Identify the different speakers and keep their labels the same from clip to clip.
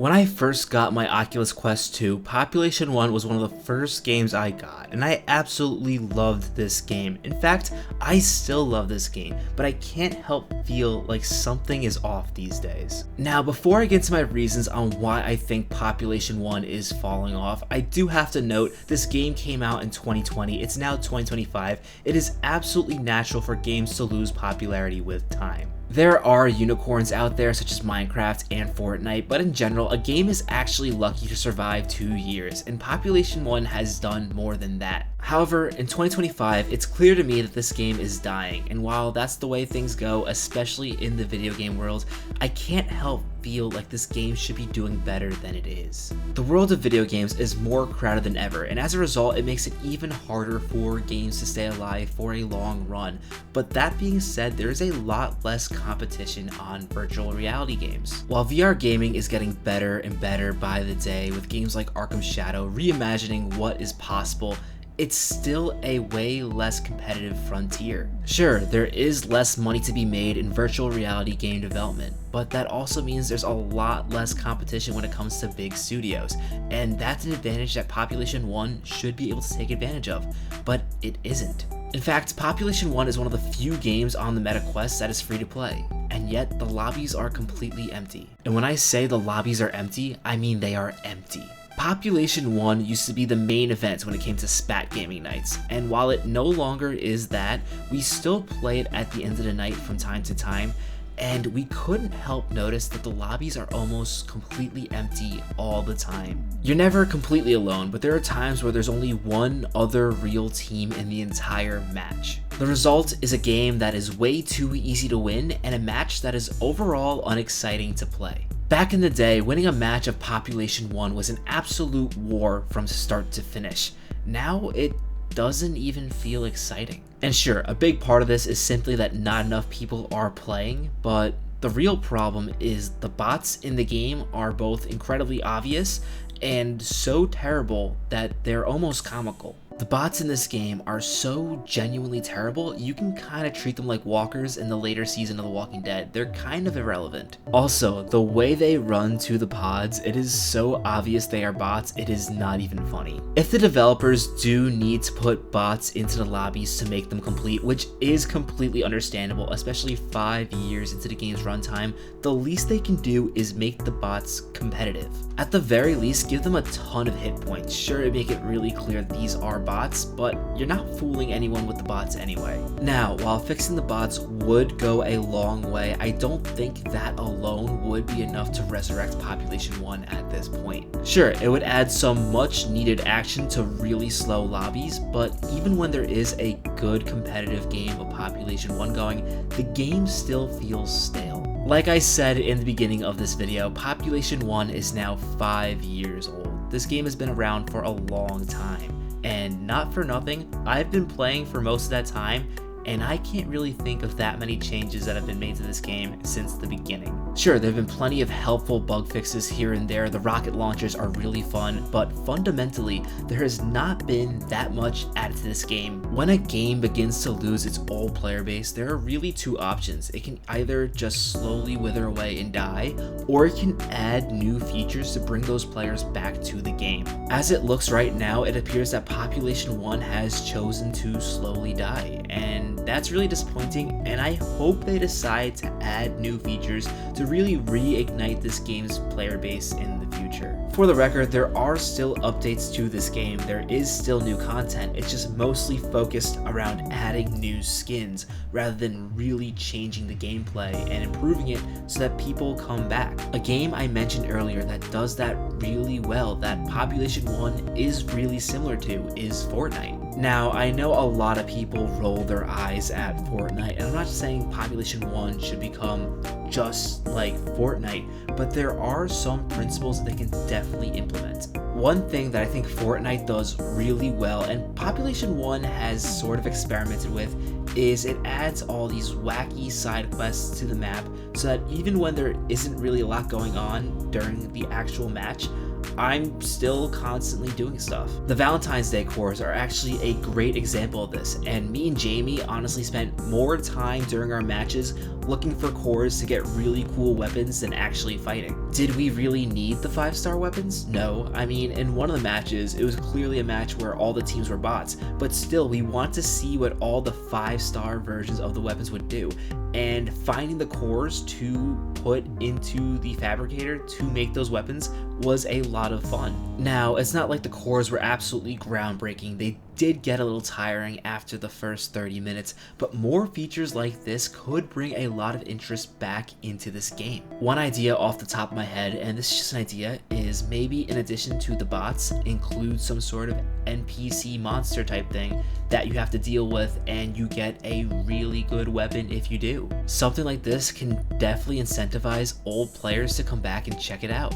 Speaker 1: When I first got my Oculus Quest 2, Population 1 was one of the first games I got, and I absolutely loved this game. In fact, I still love this game, but I can't help feel like something is off these days. Now, before I get to my reasons on why I think Population 1 is falling off, I do have to note this game came out in 2020, it's now 2025. It is absolutely natural for games to lose popularity with time. There are unicorns out there such as Minecraft and Fortnite, but in general, a game is actually lucky to survive 2 years, and Population 1 has done more than that. However, in 2025, it's clear to me that this game is dying, and while that's the way things go, especially in the video game world, I can't help feel like this game should be doing better than it is. The world of video games is more crowded than ever, and as a result, it makes it even harder for games to stay alive for a long run. But that being said, there is a lot less competition on virtual reality games. While VR gaming is getting better and better by the day, with games like Arkham Shadow reimagining what is possible, it's still a way less competitive frontier. Sure, there is less money to be made in virtual reality game development, but that also means there's a lot less competition when it comes to big studios, and that's an advantage that Population 1 should be able to take advantage of, but it isn't. In fact, Population 1 is one of the few games on the Meta Quest that is free to play, and yet the lobbies are completely empty. And when I say the lobbies are empty, I mean they are empty. Population 1 used to be the main event when it came to spat gaming nights, and while it no longer is that, we still play it at the end of the night from time to time, and we couldn't help notice that the lobbies are almost completely empty all the time. You're never completely alone, but there are times where there's only one other real team in the entire match. The result is a game that is way too easy to win, and a match that is overall unexciting to play. Back in the day, winning a match of Population 1 was an absolute war from start to finish. Now it doesn't even feel exciting. And sure, a big part of this is simply that not enough people are playing, but the real problem is the bots in the game are both incredibly obvious and so terrible that they're almost comical. The bots in this game are so genuinely terrible, you can kind of treat them like walkers in the later season of The Walking Dead. They're kind of irrelevant. Also, the way they run to the pods, it is so obvious they are bots, it is not even funny. If the developers do need to put bots into the lobbies to make them complete, which is completely understandable, especially 5 years into the game's runtime, the least they can do is make the bots competitive. At the very least, give them a ton of hit points. Sure, make it really clear that these are bots, but you're not fooling anyone with the bots anyway. Now, while fixing the bots would go a long way, I don't think that alone would be enough to resurrect Population 1 at this point. Sure, it would add some much needed action to really slow lobbies, but even when there is a good competitive game of Population 1 going, the game still feels stale. Like I said in the beginning of this video, Population 1 is now 5 years old. This game has been around for a long time. And not for nothing, I've been playing for most of that time, and I can't really think of that many changes that have been made to this game since the beginning. Sure, there have been plenty of helpful bug fixes here and there, the rocket launchers are really fun, but fundamentally, there has not been that much added to this game. When a game begins to lose its old player base, there are really two options. It can either just slowly wither away and die, or it can add new features to bring those players back to the game. As it looks right now, it appears that Population 1 has chosen to slowly die, and that's really disappointing, and I hope they decide to add new features to really reignite this game's player base in the future. For the record, there are still updates to this game, there is still new content, it's just mostly focused around adding new skins rather than really changing the gameplay and improving it so that people come back. A game I mentioned earlier that does that really well, that Population 1 is really similar to, is Fortnite. Now, I know a lot of people roll their eyes at Fortnite, and I'm not saying Population 1 should become just like Fortnite, but there are some principles that they can definitely implement. One thing that I think Fortnite does really well, and Population 1 has sort of experimented with, is it adds all these wacky side quests to the map so that even when there isn't really a lot going on during the actual match, I'm still constantly doing stuff. The Valentine's Day cores are actually a great example of this, and me and Jamie honestly spent more time during our matches looking for cores to get really cool weapons than actually fighting. Did we really need the 5-star weapons? No. I mean, in one of the matches, it was clearly a match where all the teams were bots, but still, we want to see what all the 5-star versions of the weapons would do, and finding the cores to put into the fabricator to make those weapons was a lot of fun. Now, it's not like the cores were absolutely groundbreaking. They did get a little tiring after the first 30 minutes, but more features like this could bring a lot of interest back into this game. One idea off the top of my head, and this is just an idea, is maybe in addition to the bots, include some sort of NPC monster type thing that you have to deal with, and you get a really good weapon if you do. Something like this can definitely incentivize old players to come back and check it out.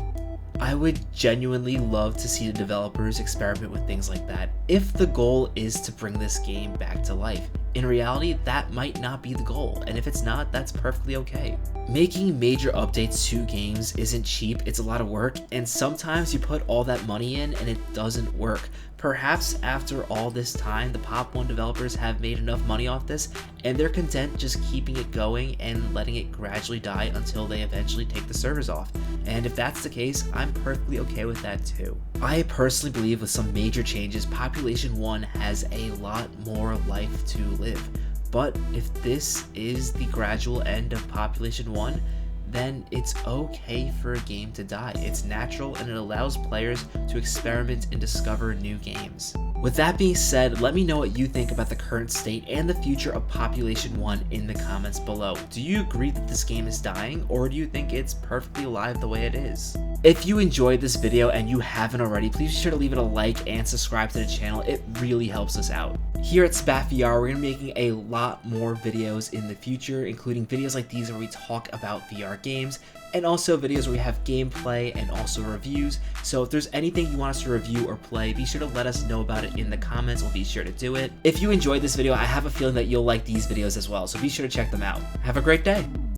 Speaker 1: I would genuinely love to see the developers experiment with things like that if the goal is to bring this game back to life. In reality, that might not be the goal, and if it's not, that's perfectly okay. Making major updates to games isn't cheap, it's a lot of work, and sometimes you put all that money in and it doesn't work. Perhaps after all this time, the Pop 1 developers have made enough money off this, and they're content just keeping it going and letting it gradually die until they eventually take the servers off. And if that's the case, I'm perfectly okay with that too. I personally believe with some major changes, Population 1 has a lot more life to live. But if this is the gradual end of Population 1, then it's okay for a game to die. It's natural and it allows players to experiment and discover new games. With that being said, let me know what you think about the current state and the future of Population 1 in the comments below. Do you agree that this game is dying, or do you think it's perfectly alive the way it is? If you enjoyed this video and you haven't already, please be sure to leave it a like and subscribe to the channel. It really helps us out. Here at SpatVR, we're going to be making a lot more videos in the future, including videos like these where we talk about VR games, and also videos where we have gameplay and also reviews. So if there's anything you want us to review or play, be sure to let us know about it in the comments. We'll be sure to do it. If you enjoyed this video, I have a feeling that you'll like these videos as well, so be sure to check them out. Have a great day!